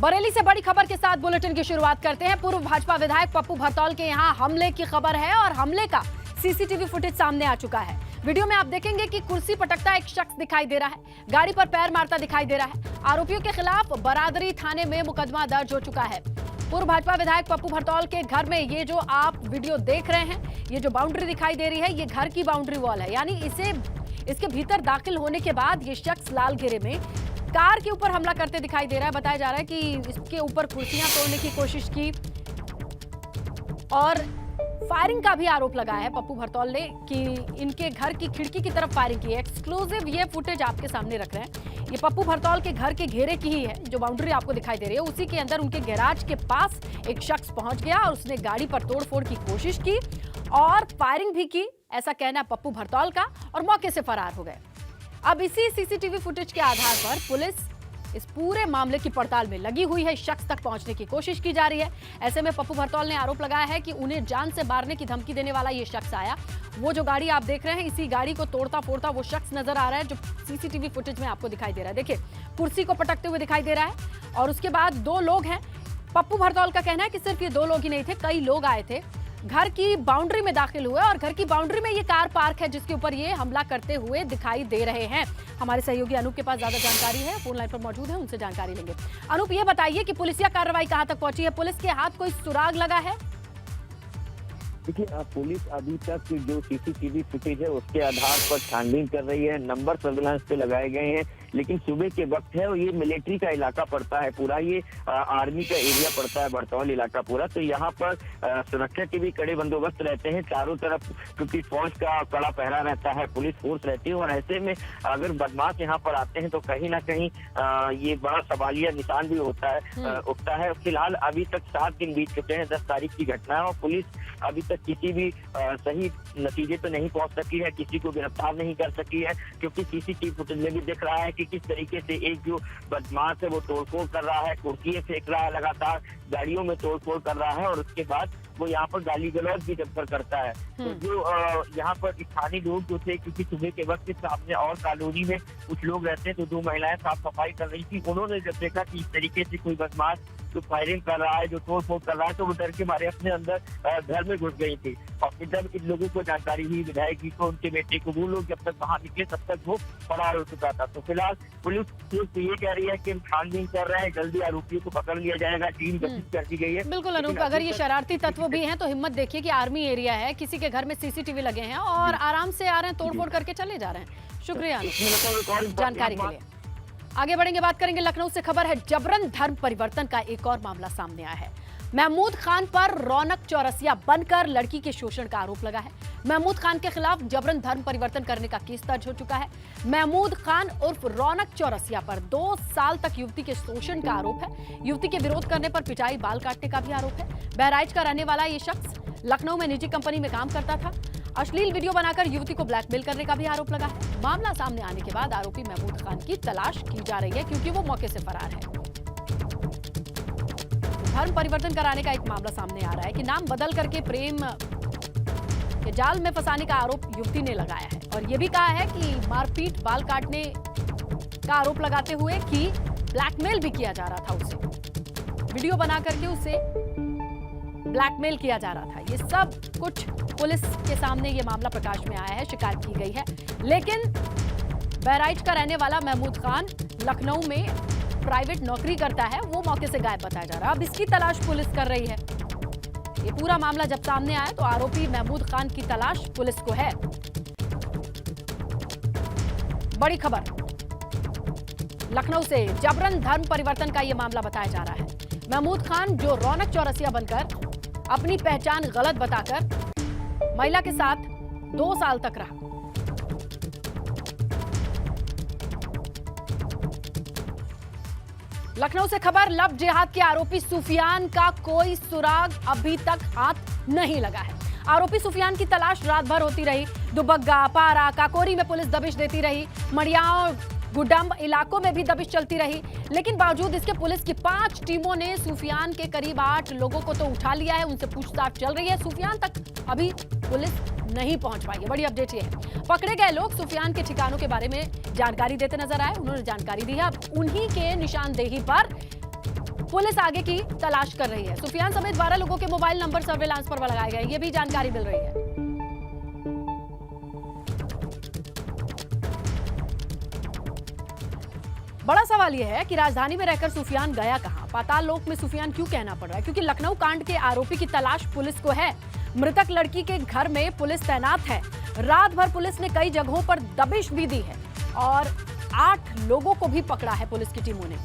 बरेली से बड़ी खबर के साथ बुलेटिन की शुरुआत करते हैं। पूर्व भाजपा विधायक पप्पू भरतौल के यहां हमले की खबर है और हमले का सीसीटीवी फुटेज सामने आ चुका है। वीडियो में आप देखेंगे कि कुर्सी पटकता एक शख्स दिखाई दे रहा है, गाड़ी पर पैर मारता दिखाई दे रहा है। आरोपियों के खिलाफ बरादरी थाने में मुकदमा दर्ज हो चुका है। पूर्व भाजपा विधायक पप्पू भरतौल के घर में ये जो आप वीडियो देख रहे हैं, ये जो बाउंड्री दिखाई दे रही है, ये घर की बाउंड्री वॉल है, यानी इसके भीतर दाखिल होने के बाद ये शख्स लालगेरे में कार के ऊपर हमला करते दिखाई दे रहा है। बताया जा रहा है कि इसके ऊपर कुर्सियां तोड़ने की कोशिश की और फायरिंग का भी आरोप लगाया है पप्पू भरतौल ने कि इनके घर की खिड़की की तरफ फायरिंग की है। एक्सक्लूसिव ये फुटेज आपके सामने रख रहे हैं। ये पप्पू भरतौल के घर के घेरे की ही है, जो बाउंड्री आपको दिखाई दे रही है। उसी के अंदर उनके गैराज के पास एक शख्स पहुंच गया और उसने गाड़ी पर तोड़फोड़ की कोशिश की और फायरिंग भी की, ऐसा कहना है पप्पू भरतौल का, और मौके से फरार हो गए। अब इसी सीसीटीवी फुटेज के आधार पर पुलिस इस पूरे मामले की पड़ताल में लगी हुई है। शख्स तक पहुंचने की कोशिश की जा रही है। ऐसे में पप्पू भरतौल ने आरोप लगाया है कि उन्हें जान से मारने की धमकी देने वाला ये शख्स आया। वो जो गाड़ी आप देख रहे हैं, इसी गाड़ी को तोड़ता फोड़ता वो शख्स नजर आ रहा है जो सीसीटीवी फुटेज में आपको दिखाई दे रहा है। देखिए, कुर्सी को पटकते हुए दिखाई दे रहा है और उसके बाद दो लोग हैं। पप्पू भरतौल का कहना है कि सिर्फ ये दो लोग ही नहीं थे, कई लोग आए थे, घर की बाउंड्री में दाखिल हुए और घर की बाउंड्री में ये कार पार्क है जिसके ऊपर ये हमला करते हुए दिखाई दे रहे हैं। हमारे सहयोगी अनूप के पास ज्यादा जानकारी है, फोन लाइन पर मौजूद है, उनसे जानकारी लेंगे। अनूप, ये बताइए कि पुलिसिया कार्रवाई कहां तक पहुंची है? पुलिस के हाथ कोई सुराग लगा है? देखिए, पुलिस अभी तक जो सीसीटीवी फुटेज है उसके आधार पर छानबीन कर रही है। नंबर सर्विलांस पे लगाए गए हैं, लेकिन सुबह के वक्त है और ये मिलिट्री का इलाका पड़ता है पूरा, ये आर्मी का एरिया पड़ता है भरतौल इलाका पूरा। तो यहाँ पर सुरक्षा के भी कड़े बंदोबस्त रहते हैं चारों तरफ, क्योंकि फौज का कड़ा पहरा रहता है, पुलिस फोर्स रहती है। और ऐसे में अगर बदमाश यहाँ पर आते हैं तो कहीं ना कहीं ये बड़ा सवालिया निशान भी उठता है। फिलहाल अभी तक 7 दिन बीत चुके हैं, 10 तारीख की घटना है और पुलिस अभी तक किसी भी सही नतीजे पे नहीं पहुंच सकी है, किसी को गिरफ्तार नहीं कर सकी है, क्योंकि सीसीटीवी फुटेज में भी दिख रहा है कि किस तरीके से एक जो बदमाश है वो तोड़फोड़ कर रहा है, कुर्सियां फेंक रहा है, लगातार गाड़ियों में तोड़फोड़ कर रहा है और उसके बाद वो यहाँ पर गाली गलौज भी जब करता है। तो जो यहाँ पर स्थानीय लोग जो थे, क्योंकि सुबह के वक्त सामने और कॉलोनी में कुछ लोग रहते हैं, तो 2 महिलाएं साफ सफाई कर रही थी। उन्होंने जब देखा कि इस तरीके से कोई बदमाश जो फायरिंग कर रहा है, जो तोड़फोड़ कर रहा है, तो वो डर के मारे अपने अंदर घर में घुस गई थी। और फिर जब इन लोगों को जानकारी हुई, विधायक जी को, उनके बेटे को, वो लोग जब तक बाहर निकले तब तक वो फरार हो चुका था। तो फिलहाल पुलिस तो ये कह रही है कि हम छानबीन कर रहे हैं, जल्दी आरोपियों को पकड़ लिया जाएगा, टीम गठित कर दी गई है। बिल्कुल अनूप, अगर ये शरारती तत्व भी हैं तो हिम्मत देखिए कि आर्मी एरिया है, किसी के घर में सीसीटीवी लगे हैं और आराम से आ रहे हैं, तोड़फोड़ करके चले जा रहे हैं। शुक्रिया जानकारी के लिए। आगे बढ़ेंगे, बात करेंगे लखनऊ से। खबर है जबरन धर्म परिवर्तन का एक और मामला सामने आया है। महमूद खान पर रौनक चौरसिया बनकर लड़की के शोषण का आरोप लगा है। महमूद खान के खिलाफ जबरन धर्म परिवर्तन करने का केस दर्ज हो चुका है। महमूद खान उर्फ रौनक चौरसिया पर 2 साल तक युवती के शोषण का आरोप है। युवती के विरोध करने पर पिटाई, बाल काटने का भी आरोप है। बहराइच का रहने वाला ये शख्स लखनऊ में निजी कंपनी में काम करता था। अश्लील वीडियो बनाकर युवती को ब्लैकमेल करने का भी आरोप लगा है। मामला सामने आने के बाद आरोपी महमूद खान की तलाश की जा रही है, क्योंकि वो मौके से फरार है। धर्म परिवर्तन कराने का एक मामला सामने आ रहा है कि नाम बदल करके प्रेम के जाल में फंसाने का आरोप युवती ने लगाया है और यह भी कहा है कि मारपीट, बाल काटने का आरोप लगाते हुए कि ब्लैकमेल भी किया जा रहा था उसे, वीडियो बना करके उसे ब्लैकमेल किया जा रहा था। ये सब कुछ पुलिस के सामने ये मामला प्रकाश में आया है, शिकायत की गई है। लेकिन बहराइच का रहने वाला महमूद खान लखनऊ में प्राइवेट नौकरी करता है, वो मौके से गायब बताया जा रहा है। अब इसकी तलाश पुलिस कर रही है। ये पूरा मामला जब सामने आया तो आरोपी महमूद खान की तलाश पुलिस को है। बड़ी खबर लखनऊ से, जबरन धर्म परिवर्तन का यह मामला बताया जा रहा है। महमूद खान जो रौनक चौरसिया बनकर अपनी पहचान गलत बताकर महिला के साथ 2 साल तक रहा। लखनऊ से खबर, लव जिहाद के आरोपी सुफियान का कोई सुराग अभी तक हाथ नहीं लगा है। आरोपी सुफियान की तलाश रात भर होती रही। दुबग्गा, पारा, काकोरी में पुलिस दबिश देती रही। मड़ियाओं, गुडम्ब इलाकों में भी दबिश चलती रही, लेकिन बावजूद इसके पुलिस की 5 टीमों ने सुफियान के करीब 8 लोगों को तो उठा लिया है, उनसे पूछताछ चल रही है। सुफियान तक अभी पुलिस नहीं पहुंच पाई है। बड़ी अपडेट ये है, पकड़े गए लोग सुफियान के ठिकानों के बारे में जानकारी देते नजर आए। उन्होंने जानकारी दी है, अब उन्हीं के निशानदेही पर पुलिस आगे की तलाश कर रही है। सुफियान समेत 12 लोगों के मोबाइल नंबर सर्विलांस पर लगाए गए, ये भी जानकारी मिल रही है। बड़ा सवाल यह है कि राजधानी में रहकर सुफियान गया कहां? पाताल लोक में सुफियान क्यों कहना पड़ रहा है? क्योंकि लखनऊ कांड के आरोपी की तलाश पुलिस को है। मृतक लड़की के घर में पुलिस तैनात है। रात भर पुलिस ने कई जगहों पर दबिश भी दी है और 8 लोगों को भी पकड़ा है पुलिस की टीमों ने।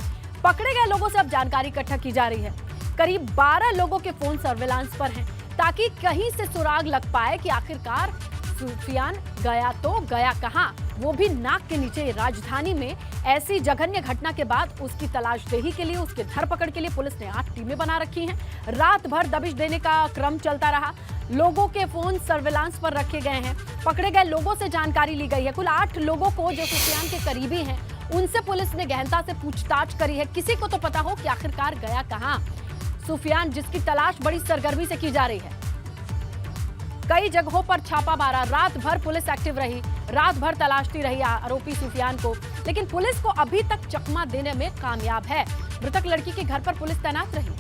पकड़े गए लोगों से अब जानकारी इकट्ठा की जा रही है। करीब 12 लोगों के फोन सर्विलांस पर हैं ताकि कहीं से सुराग लग पाए कि आखिरकार सुफियान गया तो गया कहां, वो भी नाक के नीचे। राजधानी में ऐसी जघन्य घटना के बाद उसकी तलाशदेही के लिए, उसके धरपकड़ के लिए पुलिस ने 8 टीमें बना रखी हैं। रात भर दबिश देने का क्रम चलता रहा। लोगों के फोन सर्विलांस पर रखे गए हैं। पकड़े गए लोगों से जानकारी ली गई है। कुल 8 लोगों को जो सुफियान के करीबी हैं उनसे पुलिस ने गहनता से पूछताछ करी है। किसी को तो पता हो कि आखिरकार गया कहां सुफियान, जिसकी तलाश बड़ी सरगर्मी से की जा रही है। कई जगहों पर छापा मारा, रात भर पुलिस एक्टिव रही, रात भर तलाशती रही आरोपी सुफियान को, लेकिन पुलिस को अभी तक चकमा देने में कामयाब है। मृतक लड़की के घर पर पुलिस तैनात रही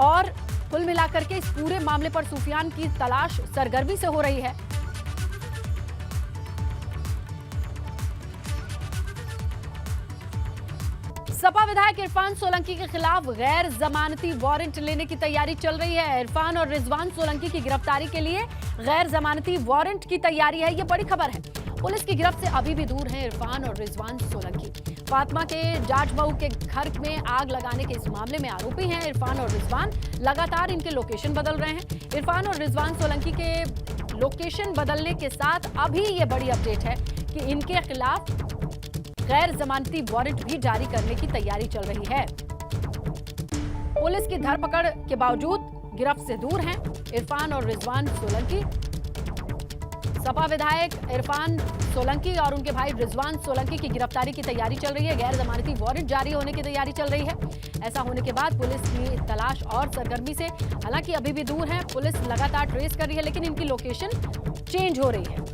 और कुल मिलाकर के इस पूरे मामले पर सुफियान की तलाश सरगर्मी से हो रही है। सपा विधायक इरफान सोलंकी के खिलाफ गैर जमानती वारंट लेने की तैयारी चल रही है। इरफान और रिजवान सोलंकी की गिरफ्तारी के लिए गैर जमानती वारंट की तैयारी है, ये बड़ी खबर है। पुलिस की गिरफ्त से अभी भी दूर हैं इरफान और रिजवान सोलंकी। फातिमा के जाजमऊ के घर में आग लगाने के इस मामले में आरोपी हैं इरफान और रिजवान। लगातार इनके लोकेशन बदल रहे हैं। इरफान और रिजवान सोलंकी के लोकेशन बदलने के साथ अभी ये बड़ी अपडेट है कि इनके खिलाफ गैर जमानती वारंट भी जारी करने की तैयारी चल रही है। पुलिस की धरपकड़ के बावजूद गिरफ्त से दूर हैं इरफान और रिजवान सोलंकी। सपा विधायक इरफान सोलंकी और उनके भाई रिजवान सोलंकी की गिरफ्तारी की तैयारी चल रही है। गैर जमानती वारंट जारी होने की तैयारी चल रही है। ऐसा होने के बाद पुलिस की तलाश और सरगर्मी से, हालांकि अभी भी दूर है, पुलिस लगातार ट्रेस कर रही है, लेकिन इनकी लोकेशन चेंज हो रही है।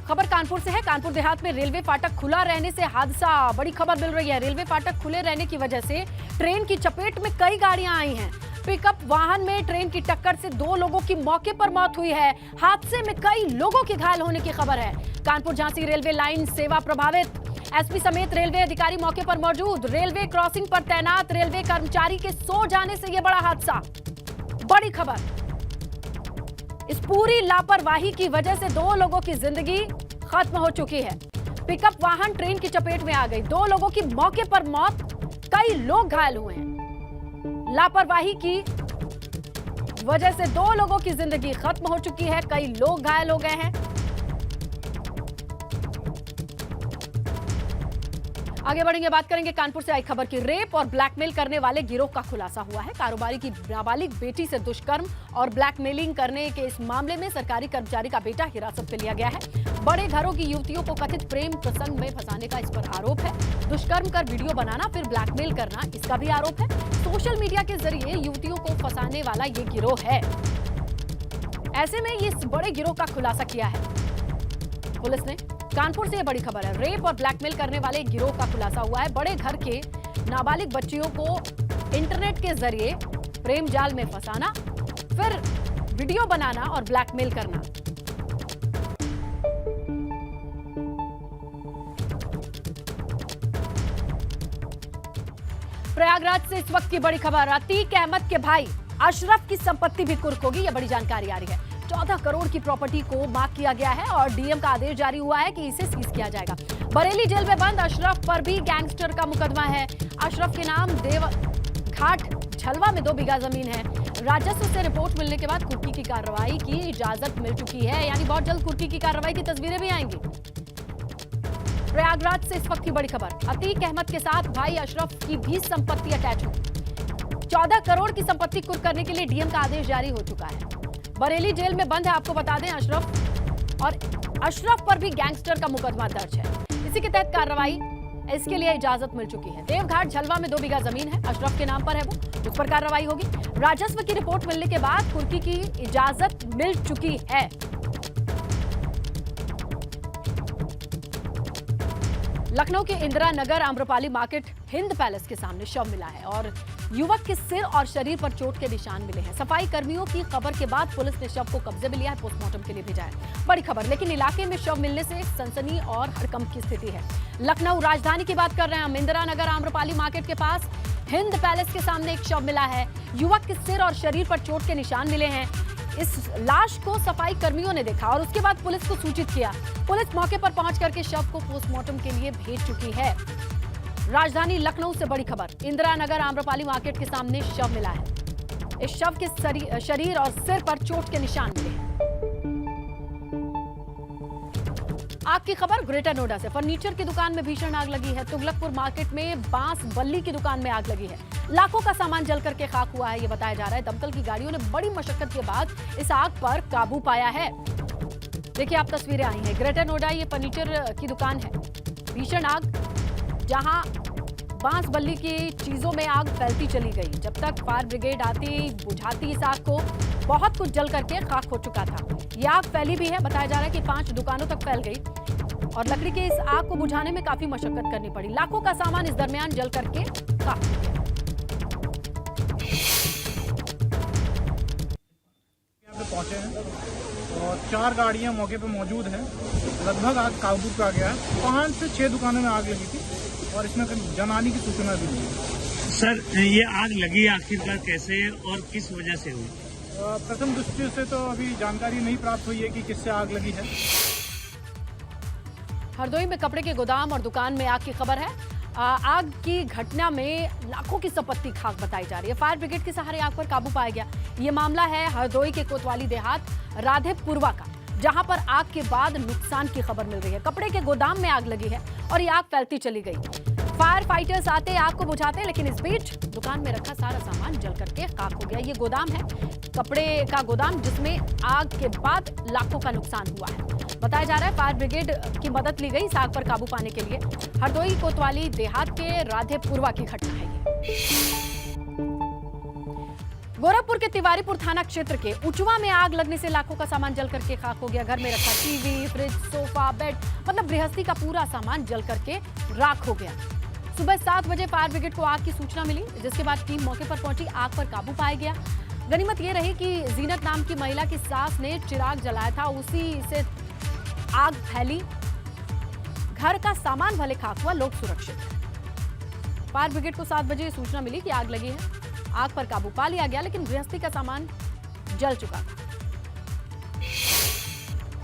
खबर कानपुर से है। कानपुर देहात में रेलवे फाटक खुला रहने से हादसा, बड़ी खबर मिल रही है। रेलवे फाटक खुले रहने की वजह से ट्रेन की चपेट में कई गाड़ियां आई हैं। पिकअप वाहन में ट्रेन की टक्कर से 2 लोगों की मौके पर मौत हुई है। हादसे में कई लोगों के घायल होने की खबर है। कानपुर झांसी रेलवे लाइन सेवा प्रभावित, एसपी समेत रेलवे अधिकारी मौके पर मौजूद। रेलवे क्रॉसिंग पर तैनात रेलवे कर्मचारी के सो जाने से यह बड़ा हादसा, बड़ी खबर। इस पूरी लापरवाही की वजह से 2 लोगों की जिंदगी खत्म हो चुकी है। पिकअप वाहन ट्रेन की चपेट में आ गई, 2 लोगों की मौके पर मौत, कई लोग घायल हुए हैं। लापरवाही की वजह से 2 लोगों की जिंदगी खत्म हो चुकी है, कई लोग घायल हो गए हैं। आगे बढ़ेंगे, बात करेंगे कानपुर से आई खबर की। रेप और ब्लैकमेल करने वाले गिरोह का खुलासा हुआ है। कारोबारी की नाबालिग बेटी से दुष्कर्म और ब्लैकमेलिंग करने के इस मामले में सरकारी कर्मचारी का बेटा हिरासत में लिया गया है। बड़े घरों की युवतियों को कथित प्रेम प्रसंग में फंसाने का इस पर आरोप है। दुष्कर्म कर वीडियो बनाना फिर ब्लैकमेल करना, इसका भी आरोप है। सोशल मीडिया के जरिए युवतियों को फंसाने वाला ये गिरोह है। ऐसे में इस बड़े गिरोह का खुलासा किया है पुलिस ने। कानपुर से ये बड़ी खबर है। रेप और ब्लैकमेल करने वाले गिरोह का खुलासा हुआ है। बड़े घर के नाबालिग बच्चियों को इंटरनेट के जरिए प्रेम जाल में फंसाना, फिर वीडियो बनाना और ब्लैकमेल करना। प्रयागराज से इस वक्त की बड़ी खबर। अतीक अहमद के भाई अशरफ की संपत्ति भी कुर्क होगी, यह बड़ी जानकारी आ रही है। 14 करोड़ की प्रॉपर्टी को मार्क किया गया है और डीएम का आदेश जारी हुआ है कि इसे सीज किया जाएगा। बरेली जेल में बंद अशरफ पर भी गैंगस्टर का मुकदमा है। अशरफ के नाम देवघाट झलवा में 2 बीघा जमीन है। राजस्व से रिपोर्ट मिलने के बाद कुर्की की कार्रवाई की इजाजत मिल चुकी है, यानी बहुत जल्द कुर्की की कार्रवाई की तस्वीरें भी आएंगी। प्रयागराज से इस वक्त की बड़ी खबर। अतीक अहमद के साथ भाई अशरफ की भी संपत्ति अटैच हुई। 14 करोड़ की संपत्ति कुर्क करने के लिए डीएम का आदेश जारी हो चुका है। बरेली जेल में बंद है, आपको बता दें अशरफ, और अशरफ पर भी गैंगस्टर का मुकदमा दर्ज है। इसी के तहत कार्रवाई, इसके लिए इजाजत मिल चुकी है। देवघाट झलवा में 2 बीघा जमीन है, अशरफ के नाम पर है वो, उस पर कार्रवाई होगी। राजस्व की रिपोर्ट मिलने के बाद कुर्की की इजाजत मिल चुकी है। लखनऊ के इंदिरा नगर आम्रपाली मार्केट हिंद पैलेस के सामने शव मिला है और युवक के सिर और शरीर पर चोट के निशान मिले हैं। सफाई कर्मियों की खबर के बाद पुलिस ने शव को कब्जे में लिया है, पोस्टमार्टम के लिए भेजा है। बड़ी खबर, लेकिन इलाके में शव मिलने से सनसनी और हड़कंप की स्थिति है। लखनऊ राजधानी की बात कर रहे हैं हम। इंदिरा नगर आम्रपाली मार्केट के पास हिंद पैलेस के सामने एक शव मिला है। युवक के सिर और शरीर पर चोट के निशान मिले हैं। इस लाश को सफाई कर्मियों ने देखा और उसके बाद पुलिस को सूचित किया। पुलिस मौके पर पहुंच करके शव को पोस्टमार्टम के लिए भेज चुकी है। राजधानी लखनऊ से बड़ी खबर, इंदिरा नगर आम्रपाली मार्केट के सामने शव मिला है। इस शव के शरीर और सिर पर चोट के निशान मिले हैं। आग की खबर ग्रेटर नोएडा से। फर्नीचर की दुकान में भीषण आग लगी है। तुगलकपुर मार्केट में बांस बल्ली की दुकान में आग लगी है। लाखों का सामान जल करके खाक हुआ है, ये बताया जा रहा है। दमकल की गाड़ियों ने बड़ी मशक्कत के बाद इस आग पर काबू पाया है। देखिए, आप तस्वीरें आई हैं। ग्रेटर नोएडा ये फर्नीचर की दुकान है। भीषण आग, जहां बांस बल्ली की चीजों में आग फैलती चली गई। जब तक फायर ब्रिगेड आती बुझाती इस आग को, बहुत कुछ जल करके खाक हो चुका था। ये आग फैली भी है, बताया जा रहा है कि 5 दुकानों तक फैल गई और लकड़ी के इस आग को बुझाने में काफी मशक्कत करनी पड़ी। लाखों का सामान इस दरमियान जल करके खाक हो गया। यहाँ पे पहुंचे हैं और 4 गाड़ियां मौके पे मौजूद हैं। लगभग आग काबू पा गया है। 5 से 6 दुकानों में आग लगी थी और इसमें जनहानि की सूचना भी मिली। सर, ये आग लगी आखिरकार कैसे और किस वजह से हुई? प्रथम दृष्टि से तो अभी जानकारी नहीं प्राप्त हुई है कि किससे आग लगी है। हरदोई में कपड़े के गोदाम और दुकान में आग की खबर है। आग की घटना में लाखों की संपत्ति खाक बताई जा रही है। फायर ब्रिगेड के सहारे आग पर काबू पाया गया। ये मामला है हरदोई के कोतवाली देहात राधेपुरवा का, जहां पर आग के बाद नुकसान की खबर मिल रही है। कपड़े के गोदाम में आग लगी है और ये आग फैलती चली गई। फायर फाइटर्स आते आग को बुझाते, लेकिन इस बीच दुकान में रखा सारा सामान जल करके खाक हो गया। ये गोदाम है, कपड़े का गोदाम, जिसमें आग के बाद लाखों का नुकसान हुआ है। बताया जा रहा है फायर ब्रिगेड की मदद ली गई इस आग पर काबू पाने के लिए। हरदोई कोतवाली देहात के राधेपुरवा की घटना है ये। गोरखपुर के तिवारीपुर थाना क्षेत्र के उचवा में आग लगने से लाखों का सामान जल करके खाक हो गया। घर में रखा टीवी, फ्रिज, सोफा, बेड, मतलब गृहस्थी का पूरा सामान जल करके राख हो गया। सुबह 7 बजे फायर ब्रिगेड को आग की सूचना मिली, जिसके बाद टीम मौके पर पहुंची। आग पर काबू पाया गया। गनीमत ये रही कि जीनत नाम की महिला की सास ने चिराग जलाया था, उसी से आग फैली। घर का सामान भले खाक हुआ, लोग सुरक्षित हैं। फायर ब्रिगेड को 7 बजे सूचना मिली कि आग लगी है। आग पर काबू पा लिया गया, लेकिन गृहस्थी का सामान जल चुका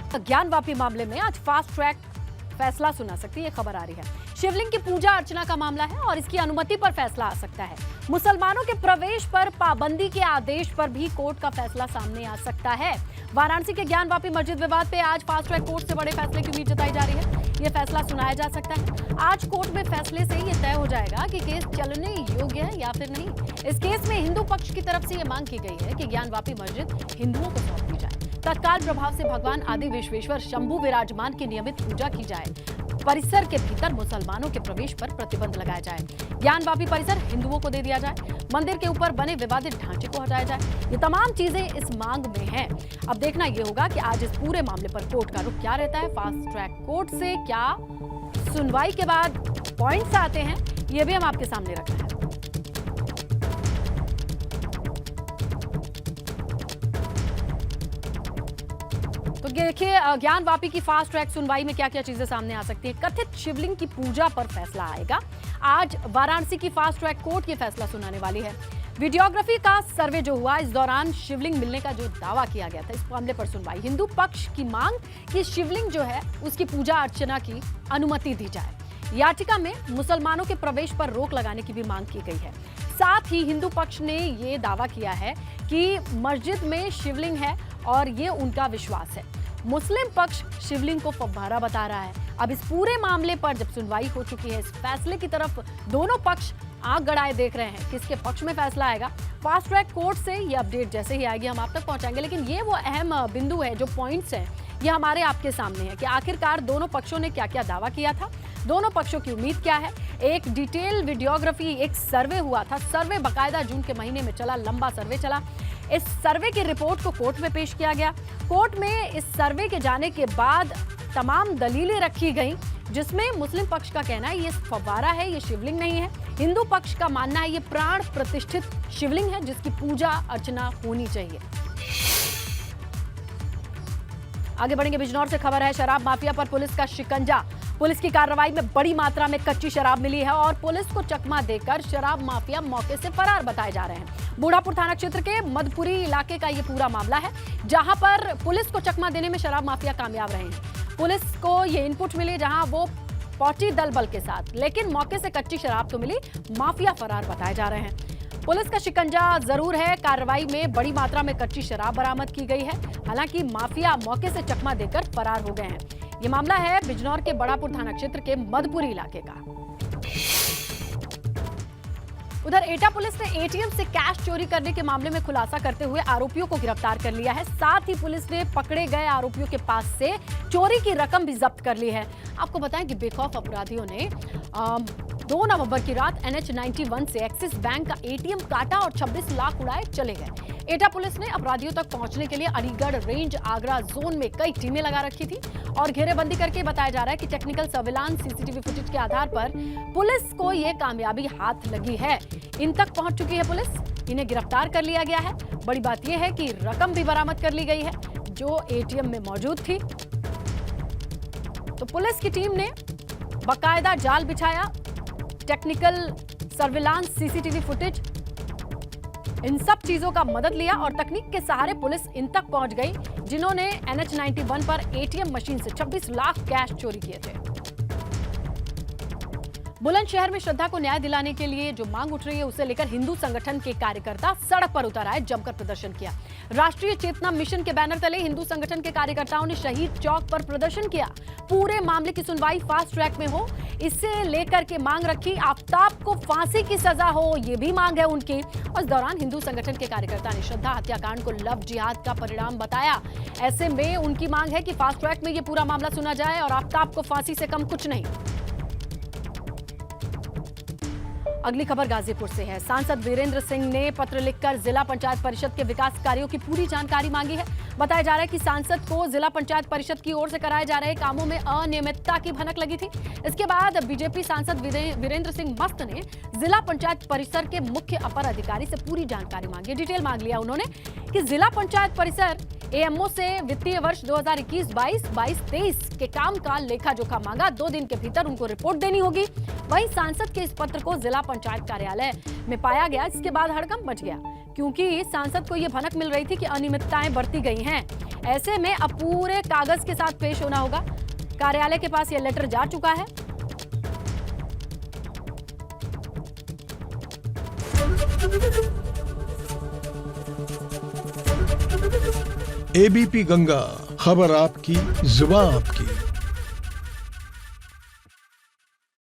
था। ज्ञानवापी मामले में आज फास्ट ट्रैक फैसला सुना सकती है, खबर आ रही है। शिवलिंग की पूजा अर्चना का मामला है और इसकी अनुमति पर फैसला आ सकता है। मुसलमानों के प्रवेश पर पाबंदी के आदेश पर भी कोर्ट का फैसला सामने आ सकता है। वाराणसी के ज्ञानवापी मस्जिद विवाद पे आज फास्ट ट्रैक कोर्ट से बड़े फैसले की उम्मीद जताई जा रही है। यह फैसला सुनाया जा सकता है। आज कोर्ट में फैसले से ये तय हो जाएगा कि केस चलने योग्य है या फिर नहीं। इस केस में हिंदू पक्ष की तरफ से यह मांग की गई है कि ज्ञानवापी मस्जिद हिंदुओं को सौंप दी जाए। तत्काल प्रभाव से भगवान आदि विश्वेश्वर शंभु विराजमान की नियमित पूजा की जाए। परिसर के भीतर मुसलमानों के प्रवेश पर प्रतिबंध लगाया जाए। ज्ञानवापी परिसर हिंदुओं को दे दिया जाए। मंदिर के ऊपर बने विवादित ढांचे को हटाया जाए। ये तमाम चीजें इस मांग में हैं। अब देखना यह होगा कि आज इस पूरे मामले पर कोर्ट का रुख क्या रहता है। फास्ट ट्रैक कोर्ट से क्या सुनवाई के बाद पॉइंट्स आते हैं, ये भी हम आपके सामने रख रहे हैं। तो देखिए, ज्ञानवापी की फास्ट ट्रैक सुनवाई में क्या क्या चीजें सामने आ सकती है। कथित शिवलिंग की पूजा पर फैसला आएगा। आज वाराणसी की फास्ट ट्रैक कोर्ट ये फैसला सुनाने वाली है। वीडियोग्राफी का सर्वे जो हुआ, इस दौरान शिवलिंग मिलने का जो दावा किया गया था, इस मामले पर सुनवाई। हिंदू पक्ष की मांग कि शिवलिंग जो है उसकी पूजा अर्चना की अनुमति दी जाए। याचिका में मुसलमानों के प्रवेश पर रोक लगाने की भी मांग की गई है। साथ ही हिंदू पक्ष ने ये दावा किया है कि मस्जिद में शिवलिंग है और ये उनका विश्वास है। मुस्लिम पक्ष शिवलिंग को फव्वारा बता रहा है। अब इस पूरे मामले पर जब सुनवाई हो चुकी है, इस फैसले की तरफ दोनों पक्ष आंख गड़ाए देख रहे हैं। किसके पक्ष में फैसला आएगा, फास्ट ट्रैक कोर्ट से ये अपडेट जैसे ही आएगी हम आप तक पहुंचाएंगे। लेकिन ये वो अहम बिंदु है, जो पॉइंट्स हैं, ये हमारे आपके सामने है कि आखिरकार दोनों पक्षों ने क्या क्या दावा किया था, दोनों पक्षों की उम्मीद क्या है। एक डिटेल वीडियोग्राफी, एक सर्वे हुआ था। सर्वे बाकायदा जून के महीने में चला, लंबा सर्वे चला। इस सर्वे की रिपोर्ट को कोर्ट में पेश किया गया। कोर्ट में इस सर्वे के जाने के बाद तमाम दलीलें रखी गई, जिसमें मुस्लिम पक्ष का कहना है ये फव्वारा है, ये शिवलिंग नहीं है। हिंदू पक्ष का मानना है ये प्राण प्रतिष्ठित शिवलिंग है जिसकी पूजा अर्चना होनी चाहिए। आगे बढ़ेंगे, बिजनौर से खबर है, शराब माफिया पर पुलिस का शिकंजा। पुलिस की कार्रवाई में बड़ी मात्रा में कच्ची शराब मिली है और पुलिस को चकमा देकर शराब माफिया मौके से फरार बताए जा रहे हैं। बूढ़ापुर थाना क्षेत्र के मधपुरी इलाके का ये पूरा मामला है, जहां पर पुलिस को चकमा देने में शराब माफिया कामयाब रहे हैं। पुलिस को ये इनपुट मिले जहां वो पहुंची दल बल के साथ, लेकिन मौके से कच्ची शराब तो मिली, माफिया फरार बताए जा रहे हैं। पुलिस का शिकंजा जरूर है, कार्रवाई में बड़ी मात्रा में कच्ची शराब बरामद की गई है। हालांकि माफिया मौके से चकमा देकर फरार हो गए हैं। ये मामला है बिजनौर के बड़ापुर थाना क्षेत्र के मधपुरी इलाके का। उधर एटा पुलिस ने एटीएम से कैश चोरी करने के मामले में खुलासा करते हुए आरोपियों को गिरफ्तार कर लिया है। साथ ही पुलिस ने पकड़े गए आरोपियों के पास से चोरी की रकम भी जब्त कर ली है। आपको बताएं कि बेखौफ अपराधियों ने 2 नवंबर की रात NH91 से एक्सिस बैंक का एटीएम काटा और 26 लाख उड़ाए चले गए। एटा पुलिस ने अपराधियों तक पहुंचने के लिए अलीगढ़ रेंज आगरा जोन में कई टीमें लगा रखी थी और घेरेबंदी करके बताया जा रहा है कि टेक्निकल सर्विलांस सीसीटीवी फुटेज के आधार पर पुलिस को ये कामयाबी हाथ लगी है। इन तक पहुंच चुकी है पुलिस, इन्हें गिरफ्तार कर लिया गया है। बड़ी बात यह है कि रकम भी बरामद कर ली गई है जो एटीएम में मौजूद थी। तो पुलिस की टीम ने बाकायदा जाल बिछाया, टेक्निकल सर्विलांस सीसीटीवी फुटेज, इन सब चीजों का मदद लिया और तकनीक के सहारे पुलिस इन तक पहुंच गई जिन्होंने NH91 पर एटीएम मशीन से 26 लाख कैश चोरी किए थे। बुलंदशहर में श्रद्धा को न्याय दिलाने के लिए जो मांग उठ रही है उसे लेकर हिंदू संगठन के कार्यकर्ता सड़क पर उतर आए, जमकर प्रदर्शन किया। राष्ट्रीय चेतना मिशन के बैनर तले हिंदू संगठन के कार्यकर्ताओं ने शहीद चौक पर प्रदर्शन किया। पूरे मामले की सुनवाई फास्ट ट्रैक में हो, इसे लेकर के मांग रखी। आफताब को फांसी की सजा हो, ये भी मांग है उनकी। और इस दौरान हिंदू संगठन के कार्यकर्ता ने श्रद्धा हत्याकांड को लव जिहाद का परिणाम बताया। ऐसे में उनकी मांग है कि फास्ट ट्रैक में ये पूरा मामला सुना जाए और आफताब को फांसी से कम कुछ नहीं। अगली खबर गाजीपुर से है। सांसद वीरेंद्र सिंह ने पत्र लिखकर जिला पंचायत परिषद के विकास कार्यों की पूरी जानकारी मांगी है। बताया जा रहा है कि सांसद को जिला पंचायत परिषद की ओर से कराए जा रहे कामों में अनियमितता की भनक लगी थी। इसके बाद बीजेपी सांसद वीरेंद्र सिंह मस्त ने जिला पंचायत परिसर के मुख्य अपर अधिकारी से पूरी जानकारी मांगी। डिटेल मांग लिया उन्होंने कि जिला पंचायत परिसर एएमओ से वित्तीय वर्ष 2021-22, 22-23 के काम का लेखा जोखा मांगा। 2 दिन के भीतर उनको रिपोर्ट देनी होगी। वहीं सांसद के इस पत्र को जिला पंचायत कार्यालय में पाया गया। इसके बाद हड़कंप मच गया क्योंकि सांसद को यह भनक मिल रही थी कि अनियमितताएं बरती गई हैं। ऐसे में अब पूरे कागज के साथ पेश होना होगा। कार्यालय के पास यह लेटर जा चुका है। एबीपी गंगा, खबर आपकी, जुबान आपकी।